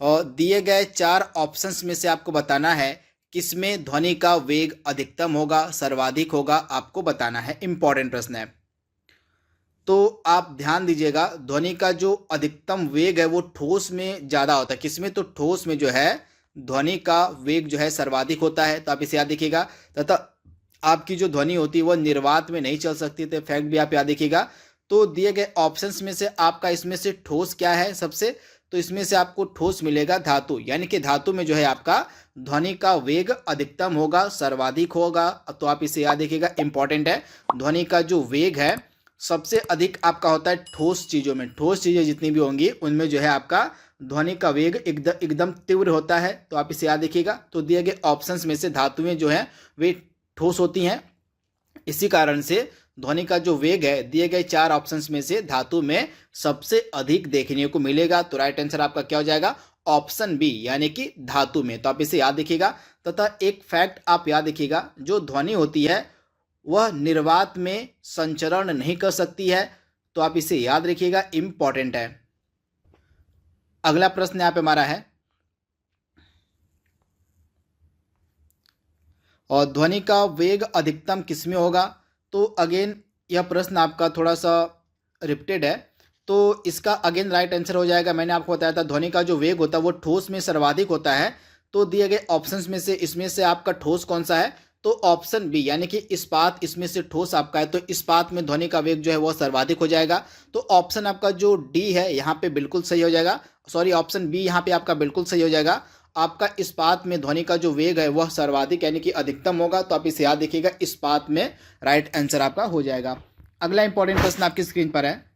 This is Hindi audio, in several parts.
और दिए गए चार ऑप्शंस में से आपको बताना है किसमें ध्वनि का वेग अधिकतम होगा, सर्वाधिक होगा, आपको बताना है। इंपॉर्टेंट प्रश्न है, तो आप ध्यान दीजिएगा। ध्वनि का जो अधिकतम वेग है वो ठोस में ज़्यादा होता है। किसमें? तो ठोस में जो है ध्वनि का वेग जो है सर्वाधिक होता है, तो आप इसे याद रखिएगा। तथा आपकी जो ध्वनि होती है वो निर्वात में नहीं चल सकती, तो फैक्ट भी आप याद रखिएगा। तो दिए गए ऑप्शंस में से आपका इसमें से ठोस क्या है सबसे? तो इसमें से आपको ठोस मिलेगा धातु, यानी कि धातु में जो है आपका ध्वनि का वेग अधिकतम होगा, सर्वाधिक होगा। तो आप इसे याद रखिएगा, इंपॉर्टेंट है। ध्वनि का जो वेग है सबसे अधिक आपका होता है ठोस चीज़ों में। ठोस चीज़ें जितनी भी होंगी उनमें जो है आपका ध्वनि का वेग एकदम तीव्र होता है, तो आप इसे याद रखिएगा। तो दिए गए ऑप्शंस में से धातुएं जो हैं वे ठोस होती हैं, इसी कारण से ध्वनि का जो वेग है दिए गए चार ऑप्शंस में से धातु में सबसे अधिक देखने को मिलेगा। तो राइट आंसर आपका क्या हो जाएगा? ऑप्शन बी, यानी कि धातु में। तो आप इसे याद रखिएगा। तथा एक फैक्ट आप याद रखिएगा, जो ध्वनि होती है वह निर्वात में संचरण नहीं कर सकती है, तो आप इसे याद रखिएगा, इंपॉर्टेंट है। अगला प्रश्न यहाँ पे हमारा है, और ध्वनि का वेग अधिकतम किसमें होगा? तो अगेन यह प्रश्न आपका थोड़ा सा रिपीटेड है, तो इसका अगेन राइट आंसर हो जाएगा। मैंने आपको बताया था ध्वनि का जो वेग होता है वो ठोस में सर्वाधिक होता है। तो दिए गए ऑप्शंस में से इसमें से आपका ठोस कौन सा है? तो ऑप्शन बी, यानी कि इस्पात इसमें से ठोस आपका है, तो इस्पात में ध्वनि का वेग जो है वो सर्वाधिक हो जाएगा। तो ऑप्शन आपका जो डी है यहाँ पे बिल्कुल सही हो जाएगा। सॉरी, ऑप्शन बी यहाँ पे आपका बिल्कुल सही हो जाएगा। आपका इस्पात में ध्वनि का जो वेग है वह सर्वाधिक यानी कि अधिकतम होगा, तो आप इसे याद रखिएगा, इस्पात में राइट आंसर आपका हो जाएगा। अगला इंपॉर्टेंट प्रश्न आपकी स्क्रीन पर है,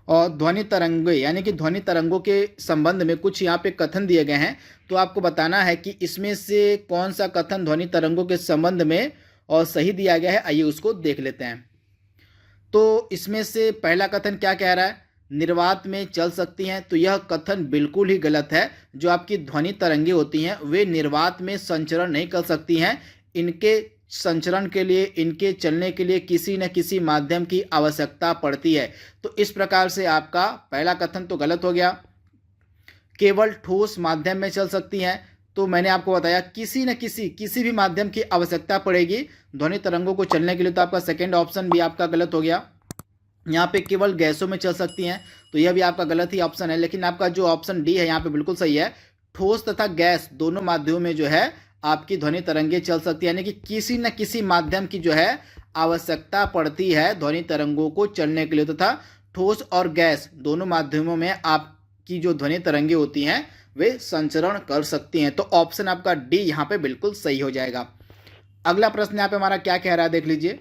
और ध्वनि तरंगे यानी कि ध्वनि तरंगों के संबंध में कुछ यहाँ पे कथन दिए गए हैं, तो आपको बताना है कि इसमें से कौन सा कथन ध्वनि तरंगों के संबंध में और सही दिया गया है। आइए उसको देख लेते हैं। तो इसमें से पहला कथन क्या कह रहा है? निर्वात में चल सकती हैं, तो यह कथन बिल्कुल ही गलत है। जो आपकी ध्वनि तरंगे होती हैं वे निर्वात में संचरण नहीं कर सकती हैं। इनके संचरण के लिए, इनके चलने के लिए किसी न किसी माध्यम की आवश्यकता पड़ती है। तो इस प्रकार से आपका पहला कथन तो गलत हो गया। केवल ठोस माध्यम में चल सकती हैं, तो मैंने आपको बताया किसी न किसी भी माध्यम की आवश्यकता पड़ेगी ध्वनि तरंगों को चलने के लिए, तो आपका सेकेंड ऑप्शन भी आपका गलत हो गया। यहाँ पे केवल गैसों में चल सकती हैं, तो यह भी आपका गलत ही ऑप्शन है। लेकिन आपका जो ऑप्शन डी है यहाँ पे बिल्कुल सही है। ठोस तथा गैस दोनों माध्यमों में जो है आपकी ध्वनि तरंगे चल सकती है, यानी कि किसी न किसी माध्यम की जो है आवश्यकता पड़ती है ध्वनि तरंगों को चलने के लिए। तथा ठोस और गैस दोनों माध्यमों में आपकी जो ध्वनि तरंगे होती हैं वे संचरण कर सकती हैं। तो ऑप्शन आपका डी यहाँ पे बिल्कुल सही हो जाएगा। अगला प्रश्न यहाँ पे हमारा क्या कह रहा है, देख लीजिए।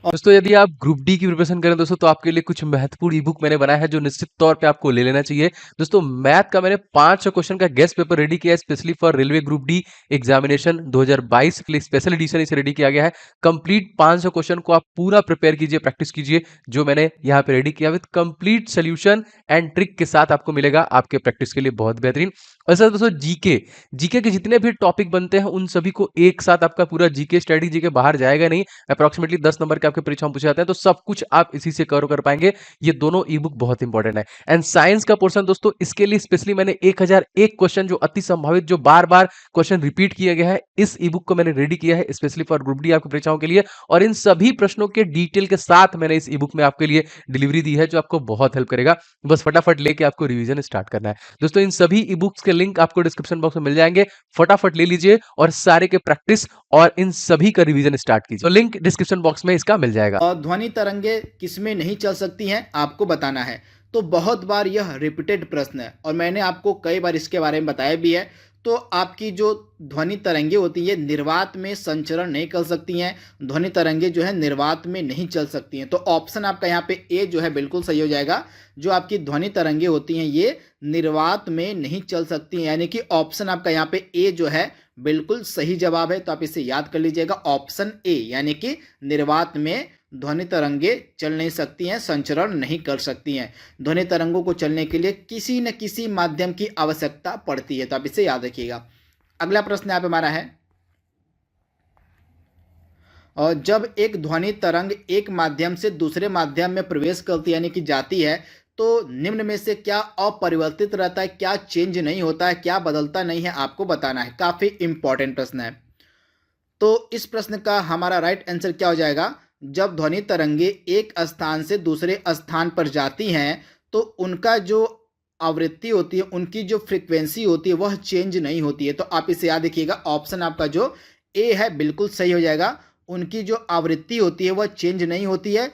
दोस्तों यदि आप ग्रुप डी की प्रिपरेशन करें दोस्तों, तो आपके लिए कुछ महत्वपूर्ण ई बुक मैंने बनाया है जो निश्चित तौर पे आपको ले लेना चाहिए। दोस्तों मैथ का मैंने 500 क्वेश्चन का गेस्ट पेपर रेडी किया है specially for railway group D examination 2022 के लिए। स्पेशल एडिशन इसे रेडी किया गया है। कंप्लीट 500 क्वेश्चन को आप पूरा प्रिपेयर कीजिए, प्रैक्टिस कीजिए। जो मैंने यहाँ पे रेडी किया with complete solution and trick के साथ आपको मिलेगा आपके प्रैक्टिस के लिए बहुत बेहतरीन। और सर दोस्तों जीके जीके के जितने भी टॉपिक बनते हैं उन सभी को एक साथ आपका पूरा जीके स्टडी, जीके बाहर जाएगा नहीं। अप्रॉक्सीमेटली 10 नंबर के आपके परीक्षाओं पूछे जाते हैं, तो सब कुछ आप इसी से कवर कर पाएंगे। ये दोनों ई बुक बहुत इंपॉर्टेंट है। एंड साइंस का पोर्शन दोस्तों, इसके लिए स्पेशली मैंने 1001 क्वेश्चन जो अति संभावित, जो बार बार क्वेश्चन रिपीट किया गया है, इस ई बुक को मैंने रेडी किया है स्पेशली फॉर ग्रुप डी आपकी परीक्षाओं के लिए। और इन सभी प्रश्नों के डिटेल के साथ मैंने इस ई बुक में आपके लिए डिलीवरी दी है जो आपको बहुत हेल्प करेगा। बस फटाफट लेके आपको रिवीजन स्टार्ट करना है। दोस्तों इन सभी ई बुक्स के लिंक आपको डिस्क्रिप्शन बॉक्स में मिल जाएंगे, फटाफट ले लीजिए और सारे के प्रैक्टिस और इन सभी का रिवीजन स्टार्ट कीजिए। तो लिंक डिस्क्रिप्शन बॉक्स में इसका मिल जाएगा। और ध्वनि तरंगे किसमें नहीं चल सकती हैं, आपको बताना है। तो बहुत बार यह रिपीटेड प्रश्न है और मैंने आपको कई बार इसके बारे में बताया भी है। तो आपकी जो ध्वनि तरंगे होती है निर्वात में संचरण नहीं कर सकती हैं, ध्वनि तरंगे जो है निर्वात में नहीं चल सकती हैं। तो ऑप्शन आपका यहाँ पे ए जो है बिल्कुल सही हो जाएगा। जो आपकी ध्वनि तरंगे होती हैं ये निर्वात में नहीं चल सकती हैं, यानी कि ऑप्शन आपका यहाँ पे ए जो है बिल्कुल सही जवाब है। तो आप इसे याद कर लीजिएगा, ऑप्शन ए, यानी कि निर्वात में ध्वनि तरंगे चल नहीं सकती हैं, संचरण नहीं कर सकती हैं। ध्वनि तरंगों को चलने के लिए किसी न किसी माध्यम की आवश्यकता पड़ती है, तो आप इसे याद रखिएगा। अगला प्रश्न यहाँ पे हमारा है, और जब एक ध्वनि तरंग एक माध्यम से दूसरे माध्यम में प्रवेश करती है यानी कि जाती है, तो निम्न में से क्या अपरिवर्तित रहता है, क्या चेंज नहीं होता है, क्या बदलता नहीं है, आपको बताना है। काफी इंपॉर्टेंट प्रश्न है। तो इस प्रश्न का हमारा राइट आंसर क्या हो जाएगा? जब ध्वनि तरंगे एक स्थान से दूसरे स्थान पर जाती हैं तो उनका जो आवृत्ति होती है, उनकी जो फ्रीक्वेंसी होती है वह चेंज नहीं होती है। तो आप इसे याद रखिएगा, ऑप्शन आपका जो ए है बिल्कुल सही हो जाएगा। उनकी जो आवृत्ति होती है वह चेंज नहीं होती है,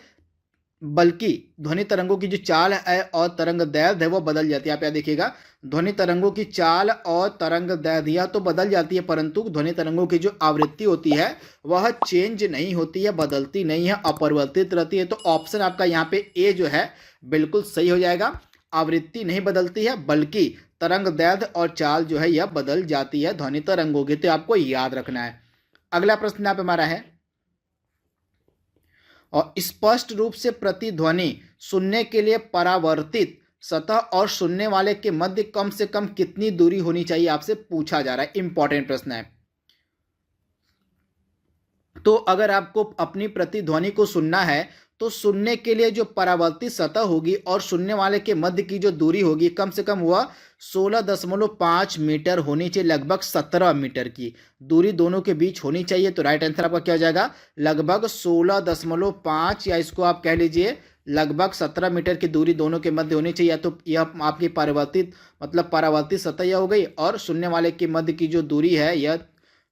बल्कि ध्वनि तरंगों की जो चाल है और तरंग दैर्घ्य है वो बदल जाती है। आप याद देखिएगा, ध्वनि तरंगों की चाल और तरंग दैर्घ्य यह तो बदल जाती है, परंतु ध्वनि तरंगों की जो आवृत्ति होती है वह चेंज नहीं होती है, बदलती नहीं है, अपरिवर्तित रहती है। तो ऑप्शन आपका यहाँ पे ए जो है बिल्कुल सही हो जाएगा। आवृत्ति नहीं बदलती है, बल्कि तरंग दैर्घ्य और चाल जो है यह बदल जाती है ध्वनि तरंगों की। तो आपको याद रखना है। अगला प्रश्न यहाँ पे हमारा है, और स्पष्ट रूप से प्रतिध्वनि सुनने के लिए परावर्तित सतह और सुनने वाले के मध्य कम से कम कितनी दूरी होनी चाहिए, आपसे पूछा जा रहा है। इंपॉर्टेंट प्रश्न है। तो अगर आपको अपनी प्रतिध्वनि को सुनना है तो सुनने के लिए जो परावर्तित सतह होगी और सुनने वाले के मध्य की जो दूरी होगी कम से कम वह 16.5 मीटर होनी चाहिए, लगभग 17 मीटर की दूरी दोनों के बीच होनी चाहिए। तो राइट आंसर आपका क्या हो जाएगा? लगभग 16.5, या इसको आप कह लीजिए लगभग 17 मीटर की दूरी दोनों के मध्य होनी चाहिए। तो यह आपकी परावर्तित सतह यह हो गई, और सुनने वाले के मध्य की जो दूरी है यह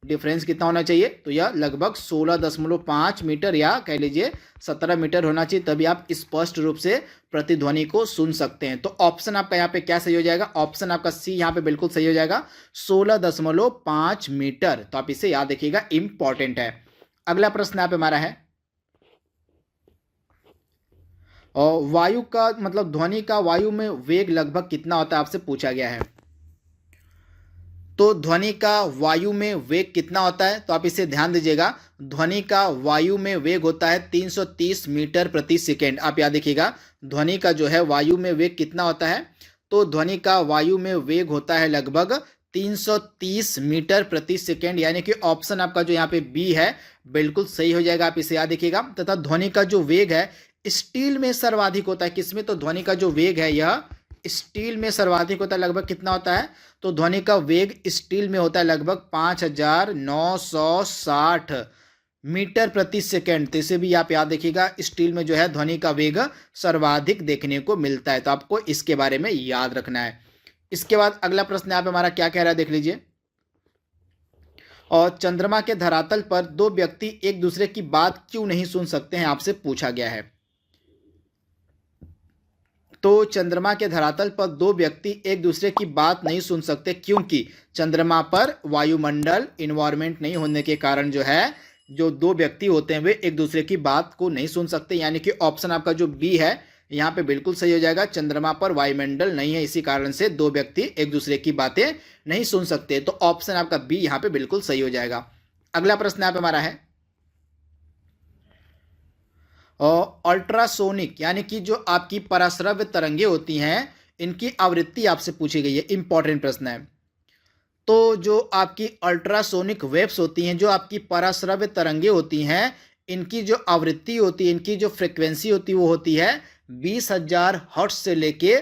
डिफरेंस कितना होना चाहिए? तो यह लगभग 16.5 मीटर या कह लीजिए 17 मीटर होना चाहिए, तभी आप स्पष्ट रूप से प्रतिध्वनि को सुन सकते हैं। तो ऑप्शन आपका यहाँ पे क्या सही हो जाएगा? ऑप्शन आपका सी यहाँ पे बिल्कुल सही हो जाएगा, 16.5 मीटर। तो आप इसे याद रखिएगा, इंपॉर्टेंट है। अगला प्रश्न यहाँ पे हमारा है, और वायु का ध्वनि का वायु में वेग लगभग कितना होता है, आपसे पूछा गया है। तो ध्वनि का वायु में वेग कितना होता है? तो आप इसे ध्यान दीजिएगा, ध्वनि का वायु में वेग होता है 330 मीटर प्रति सेकेंड। आप याद रखिएगा, ध्वनि का जो है वायु में वेग कितना होता है? तो ध्वनि का वायु में वेग होता है लगभग 330 मीटर प्रति सेकेंड, यानी कि ऑप्शन आपका जो यहाँ पे बी है बिल्कुल सही हो जाएगा। आप इसे याद रखिएगा। तथा ध्वनि का जो वेग है स्टील में सर्वाधिक होता है। किसमें? तो ध्वनि का जो वेग है यह स्टील में सर्वाधिक होता है। लगभग कितना होता है? तो ध्वनि का वेग स्टील में होता है लगभग 5960 मीटर प्रति सेकेंड। तो इसे भी आप याद रखिएगा, स्टील में जो है ध्वनि का वेग सर्वाधिक देखने को मिलता है। तो आपको इसके बारे में याद रखना है। इसके बाद अगला प्रश्न यहाँ पे हमारा क्या कह रहा है, देख लीजिए। और चंद्रमा के धरातल पर दो व्यक्ति एक दूसरे की बात क्यों नहीं सुन सकते हैं, आपसे पूछा गया है। तो चंद्रमा के धरातल पर दो व्यक्ति एक दूसरे की बात नहीं सुन सकते, क्योंकि चंद्रमा पर वायुमंडल इन्वायरमेंट नहीं होने के कारण जो है जो दो व्यक्ति होते हैं वे एक दूसरे की बात को नहीं सुन सकते। यानी कि ऑप्शन आपका जो बी है यहाँ पे बिल्कुल सही हो जाएगा। चंद्रमा पर वायुमंडल नहीं है, इसी कारण से दो व्यक्ति एक दूसरे की बातें नहीं सुन सकते। तो ऑप्शन आपका बी यहाँ पे बिल्कुल सही हो जाएगा। अगला प्रश्न यहाँ पे हमारा है, और अल्ट्रासोनिक यानी कि जो आपकी पराश्रव्य तरंगे होती हैं इनकी आवृत्ति आपसे पूछी गई है। इंपॉर्टेंट प्रश्न है। तो जो आपकी अल्ट्रासोनिक वेव्स होती हैं, जो आपकी पराश्रव्य तरंगे होती हैं, इनकी जो आवृत्ति होती है, इनकी जो फ्रिक्वेंसी होती है वो होती है 20,000 हर्ट्ज से लेके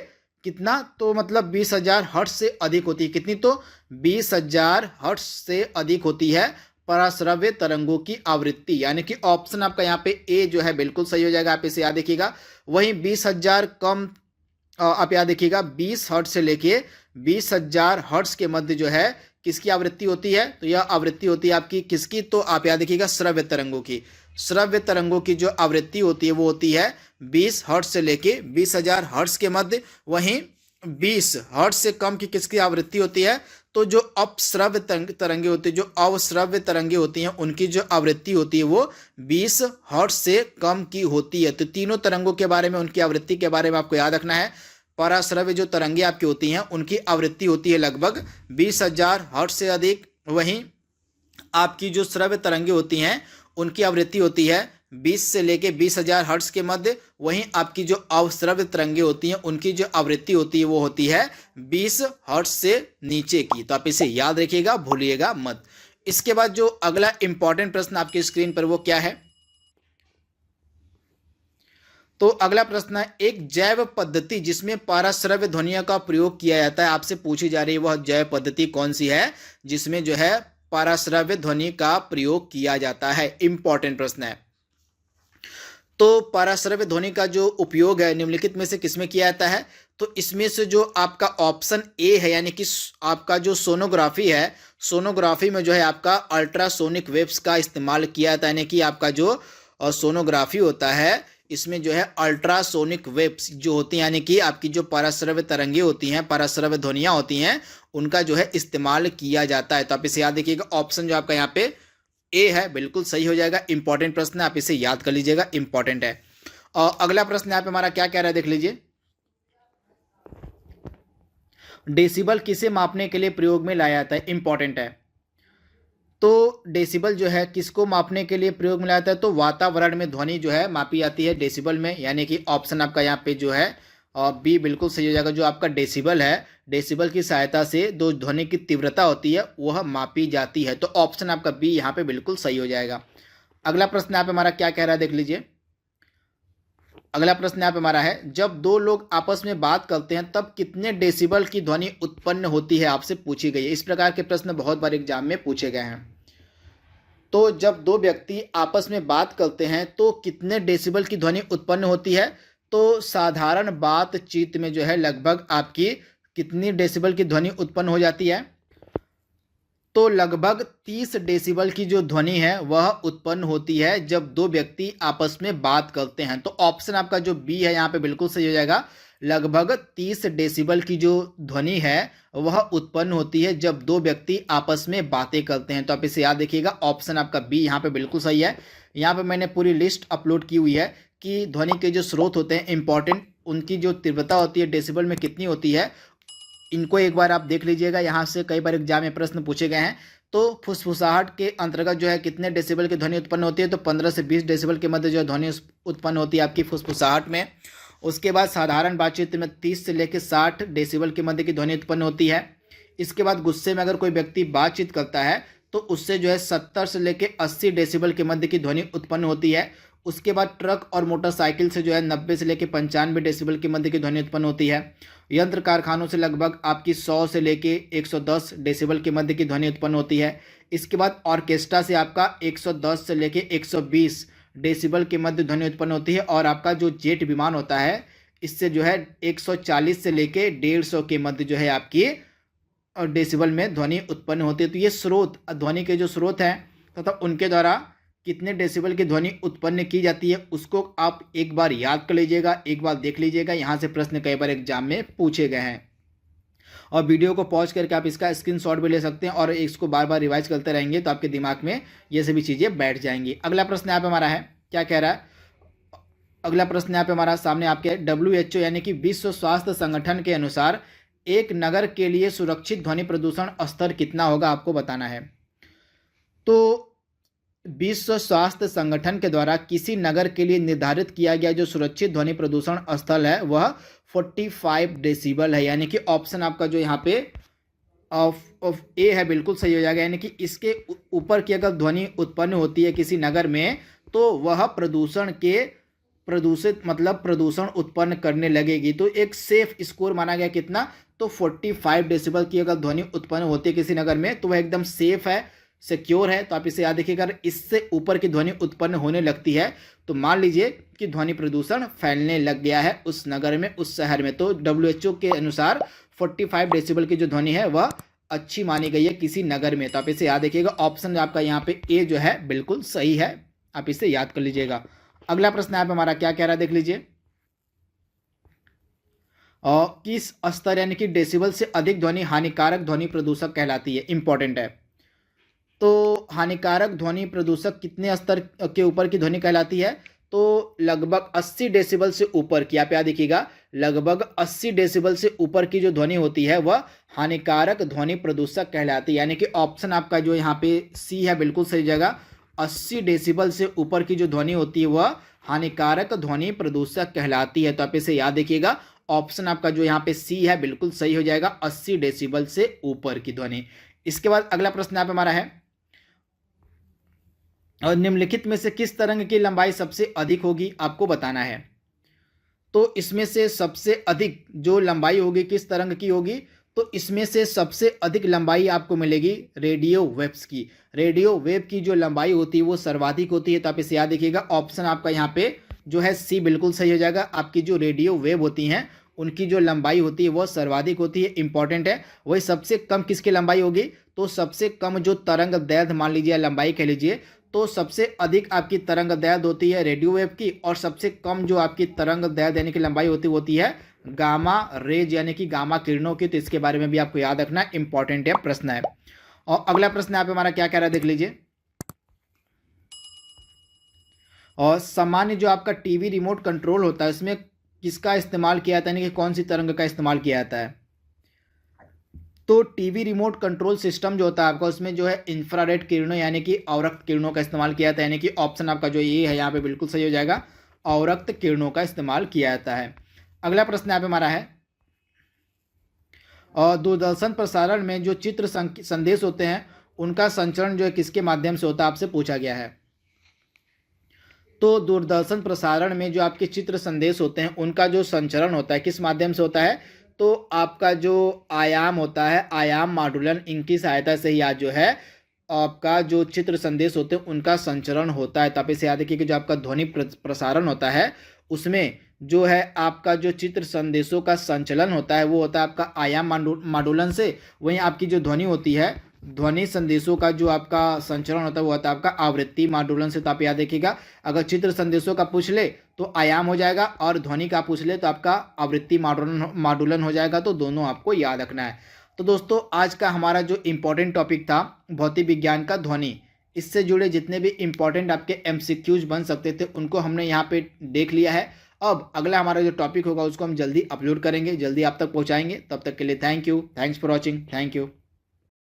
कितना? तो 20,000 हर्ट्ज से अधिक होती है। कितनी? तो 20,000 हर्ट्ज से अधिक होती है पराश्रव्य तरंगों की आवृत्ति। यानी कि ऑप्शन आपका यहाँ पे ए जो है बिल्कुल सही हो जाएगा। आप इसे याद रखिएगा। वहीं 20,000 कम आप याद रखिएगा 20 हर्ट्ज से लेके 20,000 हर्ट्ज के मध्य जो है किसकी आवृत्ति होती है? तो यह आवृत्ति होती है आपकी किसकी? तो आप याद रखिएगा श्रव्य तरंगों की। श्रव्य तरंगों की जो आवृत्ति होती है वो होती है 20 हर्ट्ज से लेके 20,000 हर्ट्ज के मध्य। वहीं 20 हर्ट्ज से कम की किसकी आवृत्ति होती है? तो जो अपश्रव्य तरंगे होती है, जो अवश्रव्य तरंगे होती हैं, उनकी जो आवृत्ति होती है वो 20 हर्ट्ज से कम की होती है। तो तीनों तरंगों के बारे में, उनकी आवृत्ति के बारे में आपको याद रखना है। पराश्रव्य जो तरंगे आपकी होती हैं उनकी आवृत्ति होती है लगभग 20,000 हर्ट्ज से अधिक। वहीं आपकी जो श्रव्य तरंगे होती हैं उनकी आवृत्ति होती है 20 से लेके 20,000 हर्ट्ज के मध्य। वहीं आपकी जो अवश्रव्य तरंगे होती हैं उनकी जो आवृत्ति होती है वो होती है 20 हर्ट्ज से नीचे की। तो आप इसे याद रखिएगा, भूलिएगा मत। इसके बाद जो अगला इंपॉर्टेंट प्रश्न आपकी स्क्रीन पर वो क्या है? तो अगला प्रश्न है, एक जैव पद्धति जिसमें पराश्रव्य ध्वनियों का प्रयोग किया जाता है, आपसे पूछी जा रही है वह जैव पद्धति कौन सी है जिसमें जो है पराश्रव्य ध्वनि का प्रयोग किया जाता है। इंपॉर्टेंट प्रश्न है। तो पराश्रव्य ध्वनि का जो उपयोग है निम्नलिखित में से किसमें किया जाता है? तो इसमें से जो आपका ऑप्शन ए है यानी कि आपका जो सोनोग्राफी है, सोनोग्राफी में जो है आपका अल्ट्रासोनिक वेव्स का इस्तेमाल किया जाता है, यानी कि आपका जो सोनोग्राफी होता है इसमें जो है अल्ट्रासोनिक वेव्स जो होती हैं, यानी कि आपकी जो पराश्रव्य तरंगें होती हैं, पराश्रव्य ध्वनियाँ होती हैं, उनका जो है इस्तेमाल किया जाता है। तो आप इसे याद रखिएगा, ऑप्शन जो आपका यहाँ पे ए है बिल्कुल सही हो जाएगा। इंपॉर्टेंट प्रश्न है, आप इसे याद कर लीजिएगा, इंपॉर्टेंट है। और अगला प्रश्न यहाँ पे हमारा क्या कह रहा है देख लीजिए, डेसिबल किसे मापने के लिए प्रयोग में लाया जाता है? इंपॉर्टेंट है। तो डेसिबल जो है किसको मापने के लिए प्रयोग में लाया जाता है? तो वातावरण में ध्वनि जो है मापी जाती है डेसिबल में, यानी कि ऑप्शन आपका यहाँ पे जो है बी बिल्कुल सही हो जाएगा। जो आपका डेसिबल है, डेसिबल की सहायता से जो ध्वनि की तीव्रता होती है वह मापी जाती है। तो ऑप्शन आपका बी यहाँ पे बिल्कुल सही हो जाएगा। अगला प्रश्न यहाँ पे हमारा क्या कह रहा है देख लीजिए। अगला प्रश्न यहाँ पे हमारा है, जब दो लोग आपस में बात करते हैं तब कितने डेसिबल की ध्वनि उत्पन्न होती है, आपसे पूछी गई है। इस प्रकार के प्रश्न बहुत बार एग्जाम में पूछे गए हैं। तो जब दो व्यक्ति आपस में बात करते हैं तो कितने डेसिबल की ध्वनि उत्पन्न होती है? तो साधारण बातचीत में जो है लगभग आपकी कितनी डेसिबल की ध्वनि उत्पन्न हो जाती है? तो लगभग 30 डेसिबल की जो ध्वनि है वह उत्पन्न होती है जब दो व्यक्ति आपस में बात करते हैं। तो ऑप्शन आपका जो बी है यहाँ पे बिल्कुल सही हो जाएगा। लगभग 30 डेसिबल की जो ध्वनि है वह उत्पन्न होती है जब दो व्यक्ति आपस में बातें करते हैं। तो आप इसे याद रखिएगा, ऑप्शन आपका बी यहाँ पे बिल्कुल सही है। यहाँ पे मैंने पूरी लिस्ट अपलोड की हुई है कि ध्वनि के जो स्रोत होते हैं इंपॉर्टेंट, उनकी जो तीव्रता होती है डेसिबल में कितनी होती है, इनको एक बार आप देख लीजिएगा। यहाँ से कई बार एग्जाम में प्रश्न पूछे गए हैं। तो फुसफुसाहट के अंतर्गत जो है कितने डेसिबल की ध्वनि उत्पन्न होती है? तो 15 से 20 डेसिबल के मध्य जो है ध्वनि उत्पन्न होती है आपकी फुसफुसाहट में। उसके बाद साधारण बातचीत में 30 से लेकर 60 डेसिबल के मध्य की ध्वनि उत्पन्न होती है। इसके बाद गुस्से में अगर कोई व्यक्ति बातचीत करता है तो उससे जो है 70 से लेकर 80 डेसिबल के मध्य की ध्वनि उत्पन्न होती है। उसके बाद ट्रक और मोटरसाइकिल से जो है 90 से लेकर 95 डेसिबल के मध्य की ध्वनि उत्पन्न होती है। यंत्र कारखानों से लगभग आपकी 100 से लेके 110 डेसिबल के मध्य की ध्वनि उत्पन्न होती है। इसके बाद ऑर्केस्ट्रा से आपका 110 से लेके 120 डेसिबल के मध्य ध्वनि उत्पन्न होती है। और आपका जो जेट विमान होता है इससे जो है 140 से लेके 150 के मध्य जो है आपकी डेसिबल में ध्वनि उत्पन्न होती है। तो ये स्रोत, ध्वनि के जो स्रोत हैं तथा उनके द्वारा कितने डेसिबल की ध्वनि उत्पन्न की जाती है उसको आप एक बार याद कर लीजिएगा, एक बार देख लीजिएगा। यहाँ से प्रश्न कई बार एग्जाम में पूछे गए हैं। और वीडियो को पॉज करके आप इसका स्क्रीनशॉट भी ले सकते हैं और इसको बार बार रिवाइज करते रहेंगे तो आपके दिमाग में ये सभी चीज़ें बैठ जाएंगी। अगला प्रश्न यहाँ पे हमारा है, क्या कह रहा है? अगला प्रश्न यहाँ पे हमारा सामने आपके WHO यानी कि विश्व स्वास्थ्य संगठन के अनुसार एक नगर के लिए सुरक्षित ध्वनि प्रदूषण स्तर कितना होगा, आपको बताना है। तो विश्व स्वास्थ्य संगठन के द्वारा किसी नगर के लिए निर्धारित किया गया जो सुरक्षित ध्वनि प्रदूषण स्तर है वह 45 डेसिबल है, यानी कि ऑप्शन आपका जो यहाँ पे ऑफ ए है बिल्कुल सही हो जाएगा। यानी कि इसके ऊपर की अगर ध्वनि उत्पन्न होती है किसी नगर में तो वह प्रदूषण उत्पन्न करने लगेगी। तो एक सेफ स्कोर माना गया कितना? तो 45 डेसिबल की अगर ध्वनि उत्पन्न होती है किसी नगर में तो वह एकदम सेफ है, सिक्योर है। तो आप इसे याद रखिएगा, अगर इससे ऊपर की ध्वनि उत्पन्न होने लगती है तो मान लीजिए कि ध्वनि प्रदूषण फैलने लग गया है उस नगर में, उस शहर में। तो WHO के अनुसार 45 डेसिबल की जो ध्वनि है वह अच्छी मानी गई है किसी नगर में। तो आप इसे याद रखिएगा, ऑप्शन आपका यहाँ पे ए जो है बिल्कुल सही है, आप इसे याद कर लीजिएगा। अगला प्रश्न यहाँ पे हमारा क्या कह रहा है देख लीजिए, और किस स्तर यानी कि डेसिबल से अधिक ध्वनि हानिकारक ध्वनि प्रदूषक कहलाती है? इंपॉर्टेंट है। तो हानिकारक ध्वनि प्रदूषक कितने स्तर के ऊपर की ध्वनि कहलाती है? तो लगभग 80 डेसिबल से ऊपर की, आप याद रखिएगा, लगभग 80 डेसिबल से ऊपर की जो ध्वनि होती है वह हानिकारक ध्वनि प्रदूषक कहलाती है। यानी कि ऑप्शन आपका जो यहाँ पे सी है बिल्कुल सही जगह। 80 डेसिबल से ऊपर की जो ध्वनि होती है वह हानिकारक ध्वनि प्रदूषक कहलाती है। तो आप इसे याद रखिएगा, ऑप्शन आपका जो यहाँ पे सी है बिल्कुल सही हो जाएगा, 80 डेसिबल से ऊपर की ध्वनि। इसके बाद अगला प्रश्न यहाँ पे हमारा है, और निम्नलिखित में से किस तरंग की लंबाई सबसे अधिक होगी, आपको बताना है। तो इसमें से सबसे अधिक जो लंबाई होगी किस तरंग की होगी, तो इसमें से सबसे अधिक लंबाई आपको मिलेगी रेडियो वेव्स की। रेडियो वेव की जो लंबाई होती है वो सर्वाधिक होती है, तो आप इसे याद रखिएगा। ऑप्शन आपका यहाँ पे जो है सी बिल्कुल सही हो जाएगा। आपकी जो रेडियो वेव होती हैं उनकी जो लंबाई होती है वह सर्वाधिक होती है, इंपॉर्टेंट है। वही सबसे कम किसकी लंबाई होगी, तो सबसे कम जो तरंग दैर्ध्य मान लीजिए लंबाई कह लीजिए, तो सबसे अधिक आपकी तरंग दैर्ध्य होती है रेडियो वेव की, और सबसे कम जो आपकी तरंग दैर्ध्य यानी कि लंबाई होती है गामा रेज यानी कि गामा किरणों की। तो इसके बारे में भी आपको याद रखना, इंपॉर्टेंट है, प्रश्न है। और अगला प्रश्न यहाँ पे हमारा क्या कह रहा है देख लीजिए। और सामान्य जो आपका टीवी रिमोट कंट्रोल होता है उसमें किसका इस्तेमाल किया जाता है, यानी कि कौन सी तरंग का इस्तेमाल किया जाता है। तो टीवी रिमोट कंट्रोल सिस्टम जो होता है आपका उसमें जो है इंफ्रारेड किरणों यानी कि अवरक्त किरणों का इस्तेमाल किया जाता है, यानी कि ऑप्शन आपका जो ये है यहाँ पे बिल्कुल सही हो जाएगा, अवरक्त किरणों का इस्तेमाल किया जाता है। अगला प्रश्न यहाँ पे हमारा है, और दूरदर्शन प्रसारण में जो चित्र संदेश होते हैं उनका संचरण जो है किसके माध्यम से होता है, आपसे पूछा गया है। तो दूरदर्शन प्रसारण में जो आपके चित्र संदेश होते हैं उनका जो संचरण होता है किस माध्यम से होता है, तो आपका जो आयाम होता है, आयाम मॉड्यूलन, इनकी सहायता से ही आज जो है आपका जो चित्र संदेश होते हैं उनका संचरण होता है। तो आप इसे याद रखिए कि जो आपका ध्वनि प्रसारण होता है उसमें जो है आपका जो चित्र संदेशों का संचलन होता है वो होता है आपका आयाम मॉड्यूलन से। वहीं आपकी जो ध्वनि होती है, ध्वनि संदेशों का जो आपका संचरण होता है वो होता है आपका आवृत्ति मॉड्यूलन से। तो आप याद रखिएगा, अगर चित्र संदेशों का पूछ ले तो आयाम हो जाएगा, और ध्वनि का पूछ ले तो आपका आवृत्ति मॉड्यूलन हो जाएगा। तो दोनों आपको याद रखना है। तो दोस्तों आज का हमारा जो इम्पोर्टेंट टॉपिक था भौतिक विज्ञान का ध्वनि, इससे जुड़े जितने भी इम्पोर्टेंट आपके एमसीक्यूज बन सकते थे उनको हमने यहाँ पे देख लिया है। अब अगला हमारा जो टॉपिक होगा उसको हम जल्दी अपलोड करेंगे, जल्दी आप तक पहुँचाएंगे। तब तक के लिए thank you, thanks for watching, thank you.